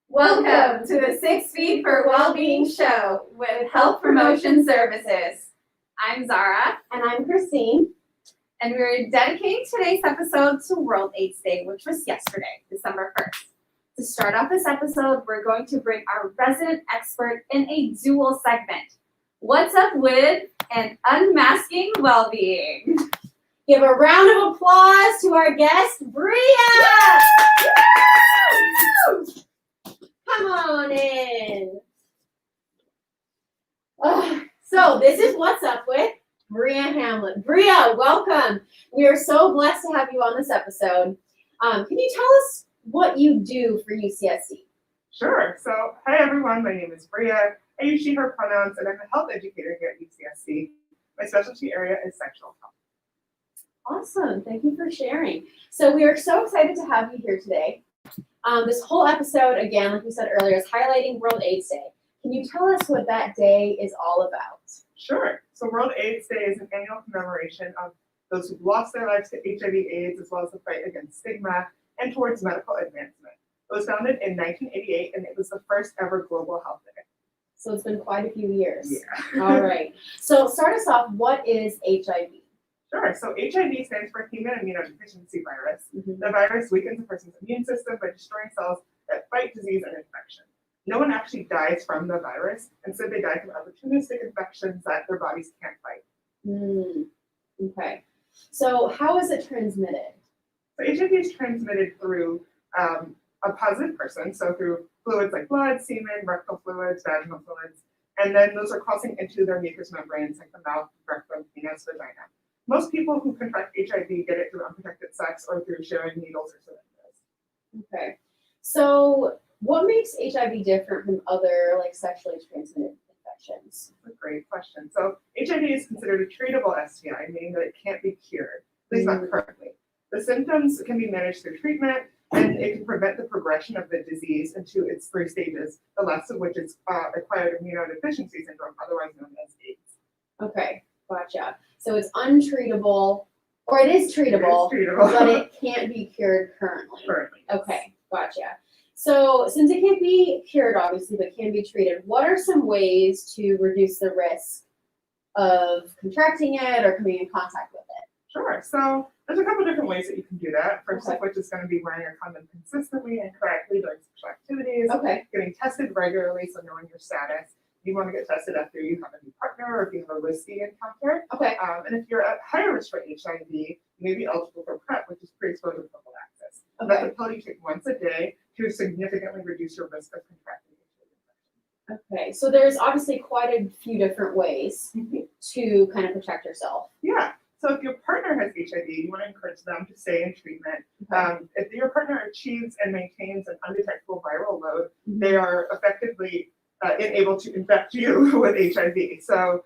Welcome to the 6 Feet for Wellbeing Show with Health Promotion Services. I'm Zara. And I'm Christine. And we're dedicating today's episode to World AIDS Day, which was yesterday, December 1st. To start off this episode, we're going to bring our resident expert in a dual segment. What's up with and unmasking well-being? Give a round of applause to our guest, Bria! Come on in. So this is What's Up with Bria Hamlet. Bria, welcome. We are so blessed to have you on this episode. Can you tell us what you do for UCSD? Sure. So, hi everyone. My name is Bria. I use she, her pronouns, and I'm a health educator here at UCSD. My specialty area is sexual health. Awesome. Thank you for sharing. So we are so excited to have you here today. This whole episode, again, like we said earlier, is highlighting World AIDS Day. Can you tell us what that day is all about? Sure. So World AIDS Day is an annual commemoration of those who've lost their lives to HIV/AIDS, as well as the fight against stigma and towards medical advancement. It was founded in 1988, and it was the first ever global health day. So it's been quite a few years. Yeah. All right. So start us off. What is HIV? Sure. So HIV stands for human immunodeficiency virus. Mm-hmm. The virus weakens a person's immune system by destroying cells that fight disease and infection. No one actually dies from the virus. Instead, they die from opportunistic infections that their bodies can't fight. Okay. So how is it transmitted? So HIV is transmitted through a positive person, so through fluids like blood, semen, rectal fluids, vaginal fluids, and then those are crossing into their mucous membranes like the mouth, rectum, penis, vagina. Most people who contract HIV get it through unprotected sex or through sharing needles or syringes. Okay. So what makes HIV different from other sexually transmitted infections? That's a great question. So HIV is considered a treatable STI, meaning that it can't be cured, at least not currently. The symptoms can be managed through treatment, and it can prevent the progression of the disease into its 3 stages, the last of which is acquired immunodeficiency syndrome, otherwise known as AIDS. Okay, gotcha. So it's untreatable, or it is treatable, but it can't be cured currently. Okay, gotcha. So since it can't be cured, obviously, but can be treated, what are some ways to reduce the risk of contracting it or coming in contact with it? Sure. So there's a couple different ways that you can do that. First of which is going to be wearing a condom consistently and correctly during sexual activities. Okay. Getting tested regularly, so knowing your status. You want to get tested after you have a new partner or if you have a risky encounter. Okay. And if you're at higher risk for HIV, you may be eligible for PrEP, which is pre-exposure prophylaxis. Okay. That's a pill you take once a day to significantly reduce your risk of contracting HIV infection. Okay. So there's obviously quite a few different ways to kind of protect yourself. Yeah. So if your partner has HIV, you want to encourage them to stay in treatment. If your partner achieves and maintains an undetectable viral load, they are effectively able to infect you with HIV. So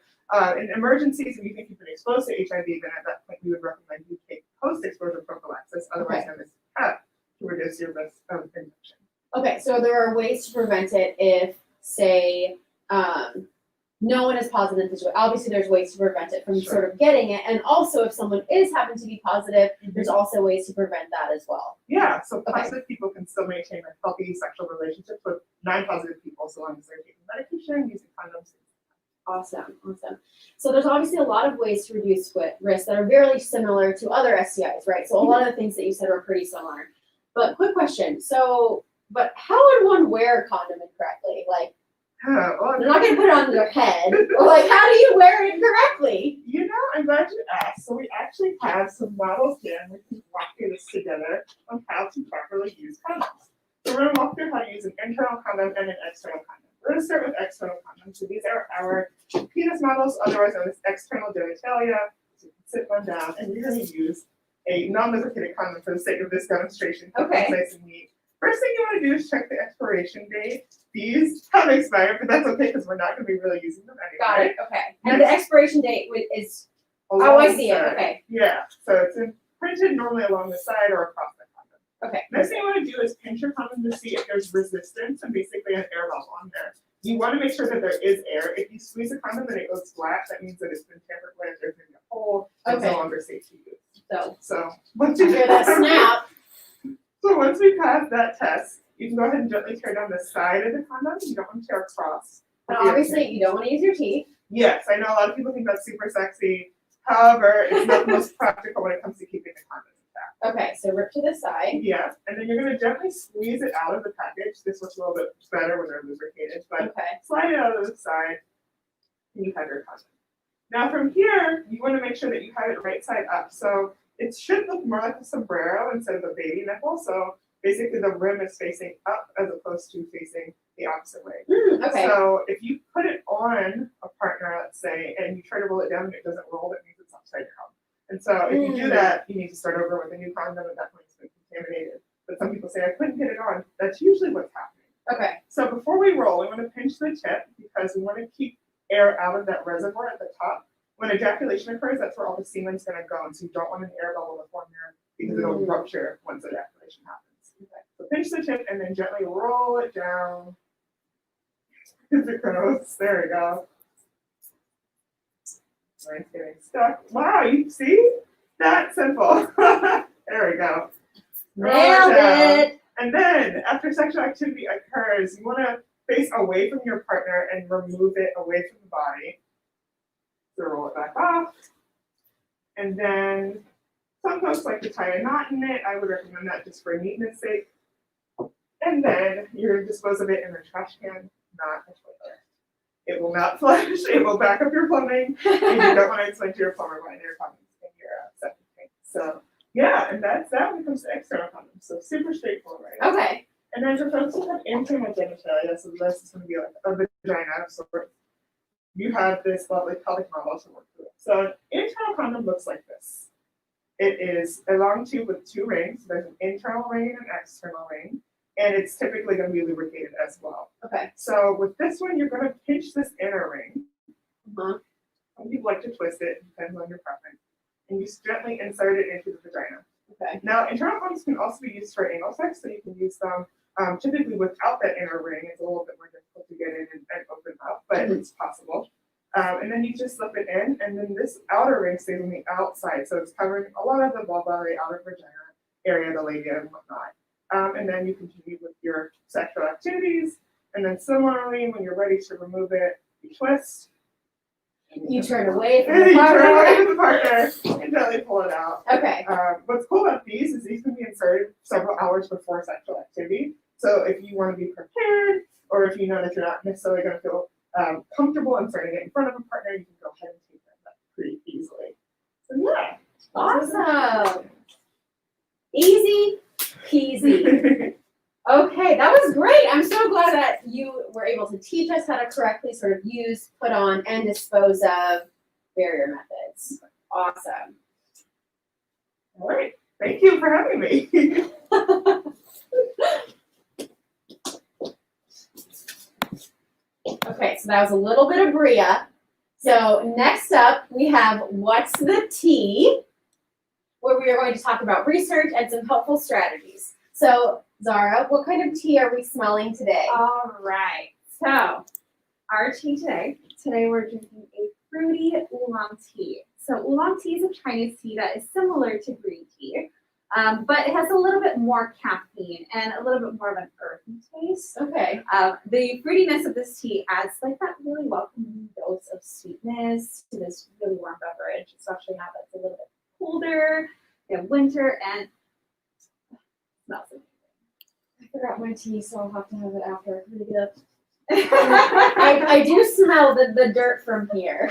in emergencies, if you think you've been exposed to HIV, then at that point we would recommend you take post-exposure prophylaxis, otherwise known as PrEP, to reduce your risk of infection. Okay, so there are ways to prevent it if, say, no one is positive. Obviously, there's ways to prevent it from sort of getting it. And also, if someone is happen to be positive, there's also ways to prevent that as well. Yeah, so positive people can still maintain a healthy sexual relationship with non-positive people so long as they're taking medication, using condoms. Awesome. So there's obviously a lot of ways to reduce risk that are very similar to other STIs, right? So a lot of the things that you said are pretty similar. But quick question. But how would one wear a condom incorrectly? They're not going to put it on their head. Or how do you wear it correctly? I'm glad you asked. So we actually have some models here, and we can walk through this together on how to properly use condoms. So we're going to walk through how to use an internal condom and an external condom. We're going to start with external condoms. So these are our penis models, otherwise known as external genitalia. So you can sit one down, and we're going to use a non-lubricated condom for the sake of this demonstration. Okay. Nice and neat. First thing you want to do is check the expiration date. These have expired, but that's okay because we're not going to be really using them anyway. Got it. Okay. And the expiration date is. I see it. Okay. Yeah. So it's printed normally along the side or across the condom. Okay. Next thing you want to do is pinch your condom to see if there's resistance and basically an air bubble on there. You want to make sure that there is air. If you squeeze a condom and it goes flat, that means that it's been tampered with, there's been a hole, it's Okay. no longer safe to use. So, So once you after that snap, so once we pass that test, you can go ahead and gently tear down the side of the condom. You don't want to tear across. but obviously you don't want to use your teeth. Yes, I know a lot of people think that's super sexy. However, it's not the most practical when it comes to keeping the condom intact. Okay, so rip to the side. Yeah, and then you're gonna gently squeeze it out of the package. This looks a little bit better when they're lubricated, but Okay. slide it out of the side, and you have your condom. Now from here, you want to make sure that you have it right side up. So it should look more like a sombrero instead of a baby nipple. So basically the rim is facing up as opposed to facing the opposite way. Okay. So if you put it on a partner, let's say, and you try to roll it down and it doesn't roll, that means it's upside down. And so if you do that, you need to start over with a new condom at that point it's been contaminated. But some people say, I couldn't get it on. That's usually what's happening. Okay. So before we roll, we want to pinch the tip because we want to keep air out of that reservoir at the top. When ejaculation occurs, that's where all the semen's going to go. And so you don't want an air bubble to form there because it'll rupture once ejaculation happens. Okay. So pinch the tip and then gently roll it down. As it goes. There we go. Mine's getting stuck. Wow, you see? That's simple. There we go. Nailed it. And then after sexual activity occurs, you want to face away from your partner and remove it away from the body. So roll it back off. And then some folks like to tie a knot in it. I would recommend that just for neatness sake. And then you're going to dispose of it in a trash can, not a toilet. It will not flush. It will back up your plumbing. And you don't want to explain to your plumber why they're coming in your septic tank. So yeah, and that's that when it comes to external condoms. So super straightforward. Okay. And then for folks who have internal genitalia, so this is going to be like a vagina of sorts, you have this lovely pelvic model to work through. So an internal condom looks like this. It is a long tube with two rings. There's an internal ring and an external ring. And it's typically going to be lubricated as well. Okay. So with this one, you're going to pinch this inner ring. Uh-huh. Some people like to twist it, depends on your preference. And you gently insert it into the vagina. Okay. Now, internal condoms can also be used for anal sex, so you can use them typically without that inner ring. It's a little bit more difficult to get in and open up, but it's possible. And then you just slip it in, and then this outer ring stays on the outside, so it's covering a lot of the vulva, the outer vagina area, the labia, and whatnot. And then you continue with your sexual activities, and then similarly, when you're ready to remove it, you twist. You turn away from And the you turn away partner. from the partner and gently pull it out. Okay. What's cool about these is these can be inserted several hours before sexual activity. So if you want to be prepared, or if you know that you're not necessarily going to feel comfortable inserting it in front of a partner, you can go ahead and take that pretty easily. So yeah. Awesome. Easy peasy. Okay, that was great. I'm so glad that you were able to teach us how to correctly sort of use, put on, and dispose of barrier methods. Awesome. All right. Thank you for having me. Okay, so that was a little bit of Bria. So next up, we have What's the Tea, where we are going to talk about research and some helpful strategies. So Zara, what kind of tea are we smelling today? All right. So our tea today we're drinking a fruity oolong tea. So oolong tea is a Chinese tea that is similar to green tea, but it has a little bit more caffeine and a little bit more of an earthy taste. Okay. The fruitiness of this tea adds like that really welcoming dose of sweetness to this really warm beverage, especially now that it's a little bit colder in winter and it smells amazing. I forgot my tea, so I'll have to have it after. I'm gonna get up. I do smell the dirt from here.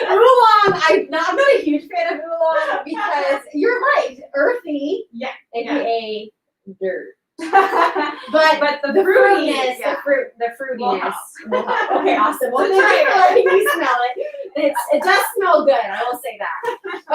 Oolong, I'm not a huge fan of oolong because you're right, earthy, Yeah. aka dirt. But the fruitiness, yeah. the fruitiness. Will help. Okay, awesome. Well, So thank you try for letting me smell it. It does smell good, I will say that.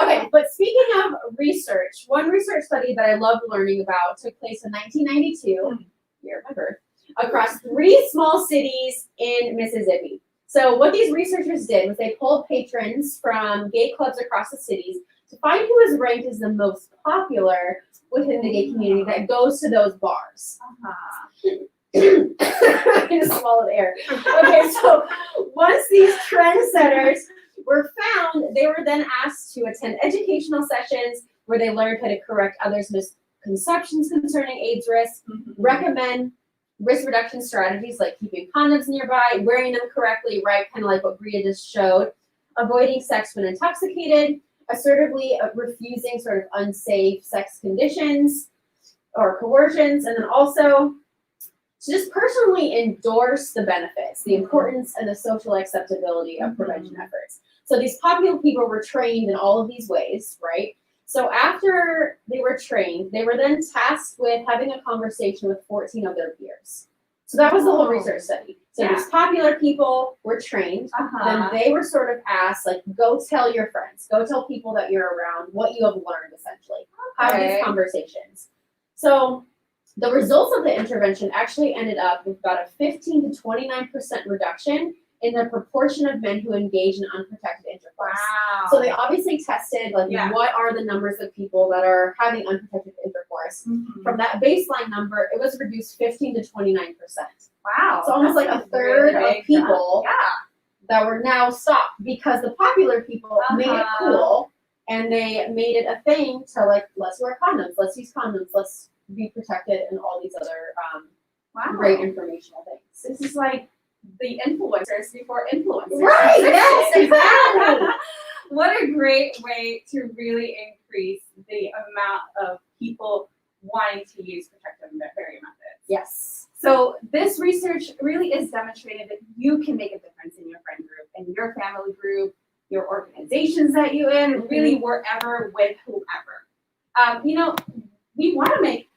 Okay, but speaking of research, one research study that I loved learning about took place in 1992, year of my birth, across 3 small cities in Mississippi. So what these researchers did was they pulled patrons from gay clubs across the cities to find who is ranked as the most popular within the gay community that goes to those bars. Uh-huh. I just swallowed air. Okay, so once these trendsetters were found, they were then asked to attend educational sessions where they learned how to correct others' misconceptions concerning AIDS risk, recommend risk reduction strategies like keeping condoms nearby, wearing them correctly, right, kind of like what Bria just showed, avoiding sex when intoxicated, assertively refusing sort of unsafe sex conditions or coercions, and then also to just personally endorse the benefits, the importance, and the social acceptability of prevention efforts. So these popular people were trained in all of these ways, right? So after they were trained, they were then tasked with having a conversation with 14 of their peers. So that was the whole research study. So these popular people were trained, then they were sort of asked, like, go tell your friends, go tell people that you're around what you have learned, essentially. Have these conversations. So the results of the intervention actually ended up with about a 15 to 29% reduction in the proportion of men who engage in unprotected intercourse. Wow. So they obviously tested, like, what are the numbers of people that are having unprotected intercourse. From that baseline number, it was reduced 15 to 29%. Wow. So almost like a third of people that were now stopped because the popular people made it cool and they made it a thing to, like, let's wear condoms, let's use condoms, let's be protected, and all these other great informational things. This is like the influencers before influencers. Right, yes, exactly. What a great way to really increase the amount of people wanting to use protective barrier methods. Yes. So this research really is demonstrating that you can make a difference in your friend group, in your family group, your organizations that you're in, really wherever with whoever. We want to make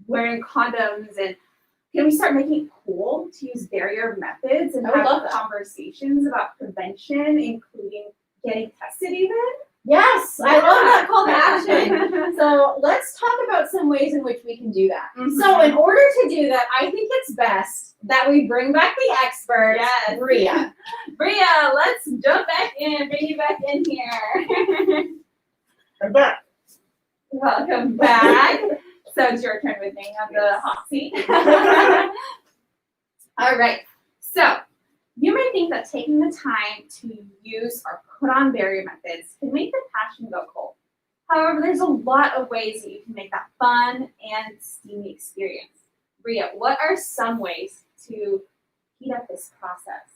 wearing condoms, and can we start making it cool to use barrier methods and have conversations about prevention, including getting tested even? Yes, I love that call to action. So let's talk about some ways in which we can do that. So in order to do that, I think it's best that we bring back the expert, Bria. Bria, let's jump back in, bring you back in here. I'm back. Welcome back. So it's your turn with me on the hot seat. All right. So you may think that taking the time to use or put on barrier methods can make the passion go cold. However, there's a lot of ways that you can make that fun and steamy experience. Bria, what are some ways to heat up this process?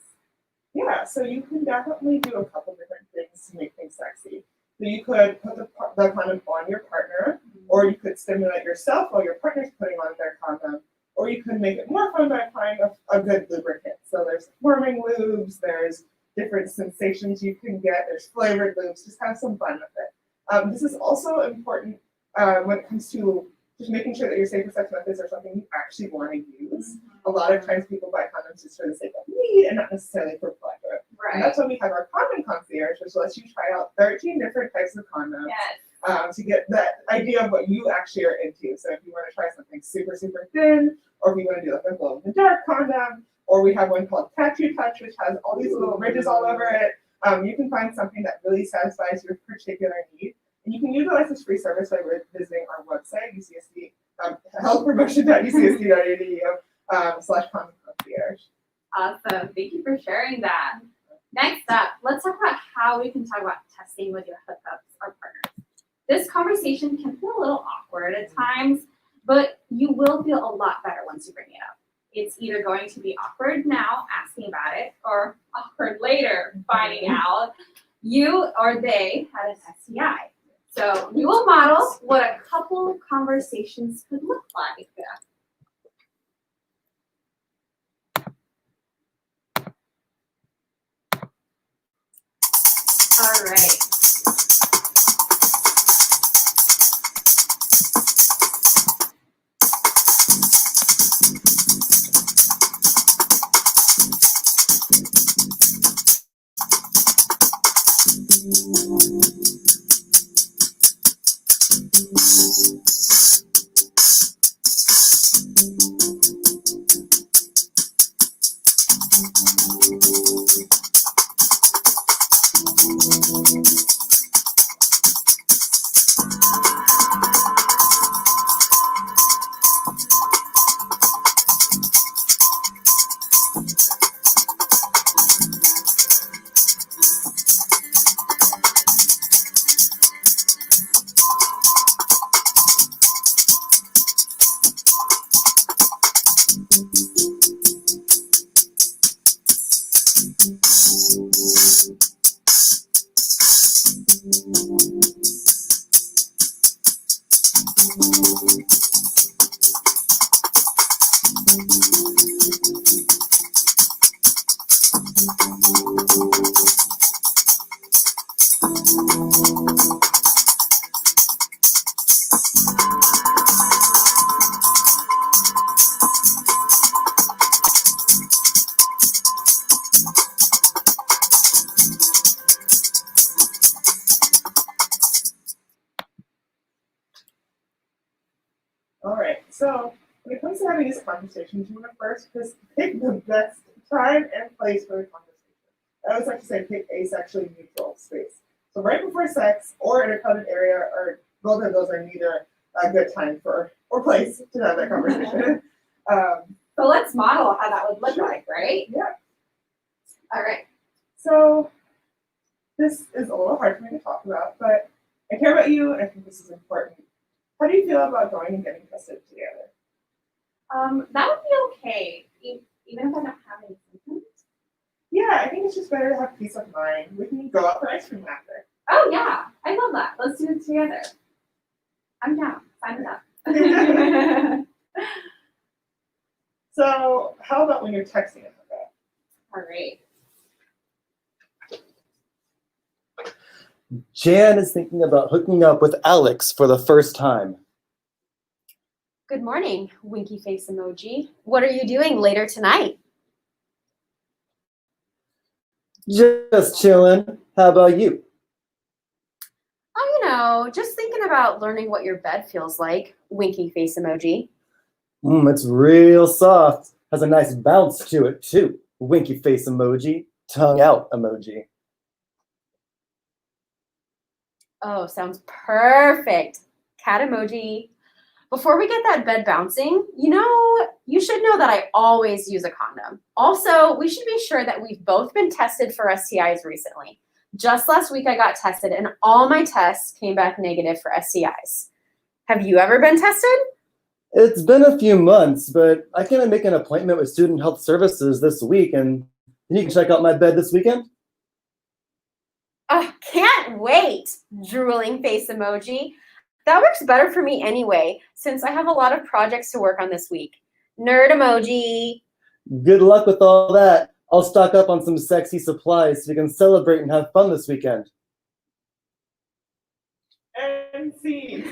Yeah, so you can definitely do a couple different things to make things sexy. So you could put the condom on your partner, or you could stimulate yourself while your partner's putting on their condom, or you could make it more fun by applying a good lubricant. So there's warming lubes, there's different sensations you can get, there's flavored lubes, just have some fun with it. This is also important when it comes to just making sure that your safer sex methods are something you actually want to use. A lot of times people buy condoms just for the sake of need and not necessarily for pleasure. Right. And that's why we have our condom concierge, which lets you try out 13 different types of condoms. To get that idea of what you actually are into. So if you want to try something super, super thin, or if you want to do like a glow in the dark condom, or we have one called Tattoo Touch, which has all these little ridges all over it, you can find something that really satisfies your particular need. And you can utilize this free service by visiting our website, UCSD, healthpromotion.ucsd.edu/condom concierge. Awesome. Thank you for sharing that. Next up, let's talk about how we can talk about testing with your hookups or partners. This conversation can feel a little awkward at times, but you will feel a lot better once you bring it up. It's either going to be awkward now, asking about it, or awkward later, finding out you or they had an STI. So we will model what a couple conversations could look like. All right. So when it comes to having these conversations, you want to first just pick the best time and place for the conversation. I always like to say pick a sexually neutral space. So right before sex or in a crowded area, or both of those are neither a good time for or place to have that conversation. So let's model how that would look like, right? Yeah. All right. So this is a little hard for me to talk about, but I care about you and I think this is important. How do you feel about going and getting tested together? That would be okay, even if I don't have any symptoms. Yeah, I think it's just better to have peace of mind. We can go out for ice cream after. Oh yeah, I love that. Let's do it together. I'm down. Sign it up. So how about when you're texting about that? All right. Jan is thinking about hooking up with Alex for the first time. Good morning, winky face emoji. What are you doing later tonight? Just chilling. How about you? Oh, just thinking about learning what your bed feels like, winky face emoji. It's real soft. Has a nice bounce to it, too. Winky face emoji. Tongue out emoji. Oh, sounds perfect. Cat emoji. Before we get that bed bouncing, you should know that I always use a condom. Also, we should be sure that we've both been tested for STIs recently. Just last week I got tested and all my tests came back negative for STIs. Have you ever been tested? It's been a few months, but I can make an appointment with Student Health Services this week, and you can check out my bed this weekend. Oh, can't wait, drooling face emoji. That works better for me anyway, since I have a lot of projects to work on this week. Nerd emoji. Good luck with all that. I'll stock up on some sexy supplies so we can celebrate and have fun this weekend. And scene.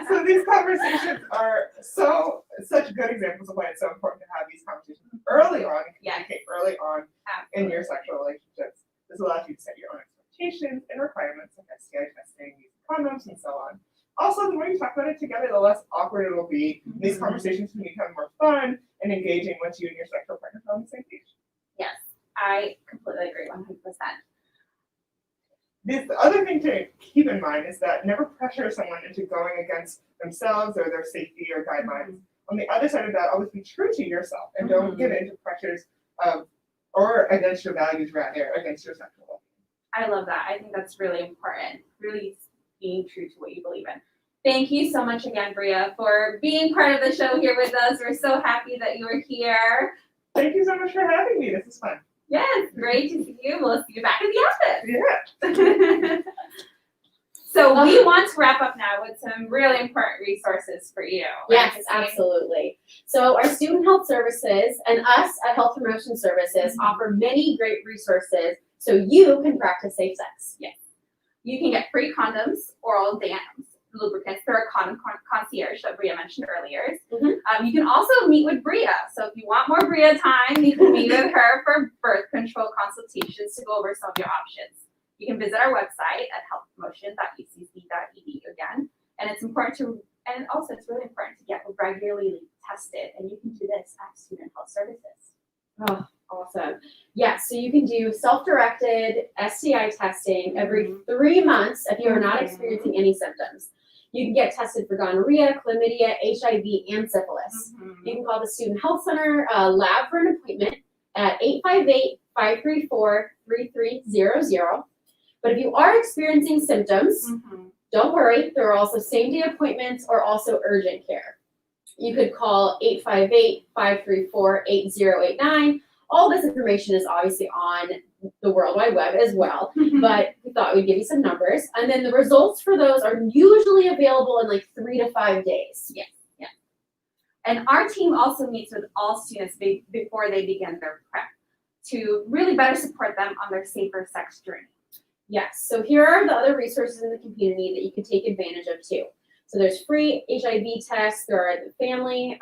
So these conversations are such good examples of why it's so important to have these conversations early on and communicate early on in your sexual relationships. This allows you to set your own expectations and requirements like STI testing, using condoms, and so on. Also, the more you talk about it together, the less awkward it will be. These conversations can become more fun and engaging once you and your sexual partner are on the same page. Yes, I completely agree, 100%. The other thing to keep in mind is that never pressure someone into going against themselves or their safety or guidelines. On the other side of that, always be true to yourself and don't give into pressures or against your values, rather, against your sexual life. I love that. I think that's really important, really being true to what you believe in. Thank you so much again, Bria, for being part of the show here with us. We're so happy that you were here. Thank you so much for having me. This is fun. Yes, great to see you. We'll see you back in the office. Yeah. So we want to wrap up now with some really important resources for you. Right? Yes, absolutely. So our Student Health Services and us at Health Promotion Services offer many great resources so you can practice safe sex. Yes. You can get free condoms, oral dams, lubricants. There are condom concierge that Bria mentioned earlier. You can also meet with Bria. So if you want more Bria time, you can meet with her for birth control consultations to go over some of your options. You can visit our website at healthpromotion.ucsd.edu again. And it's important it's really important to get regularly tested. And you can do this at Student Health Services. Oh, awesome. Yes, so you can do self-directed STI testing every 3 months if you are not experiencing any symptoms. You can get tested for gonorrhea, chlamydia, HIV, and syphilis. You can call the Student Health Center lab for an appointment at 858-534-3300. But if you are experiencing symptoms, don't worry, there are also same-day appointments or also urgent care. You could call 858-534-8089. All this information is obviously on the World Wide Web as well, but we thought we'd give you some numbers. And then the results for those are usually available in like 3 to 5 days. Yes. And our team also meets with all students before they begin their prep to really better support them on their safer sex journey. Yes, so here are the other resources in the community that you can take advantage of too. So there's free HIV tests, there are the Family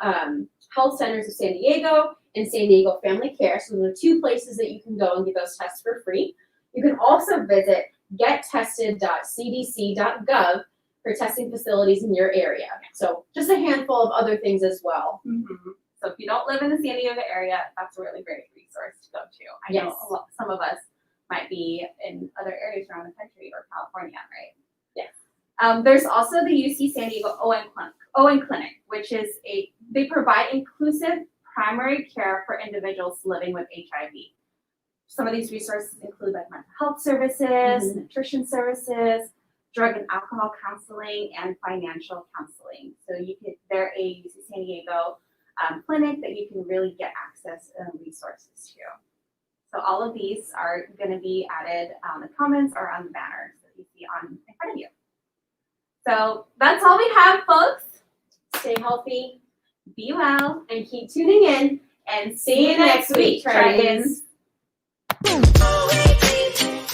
Health Centers of San Diego and San Diego Family Care. So there are 2 places that you can go and get those tests for free. You can also visit GetTested.CDC.GOV for testing facilities in your area. So just a handful of other things as well. So if you don't live in the San Diego area, that's a really great resource to go to. I know Yes. some of us might be in other areas around the country or California, right? Yeah. There's also the UC San Diego Owen Clinic, which is they provide inclusive primary care for individuals living with HIV. Some of these resources include like mental health services, nutrition services, drug and alcohol counseling, and financial counseling. So they're a UC San Diego clinic that you can really get access and resources to. So all of these are going to be added on the comments or on the banners that you see in front of you. So that's all we have, folks. Stay healthy Be well, and keep tuning in. and see you next week, Dragons. Always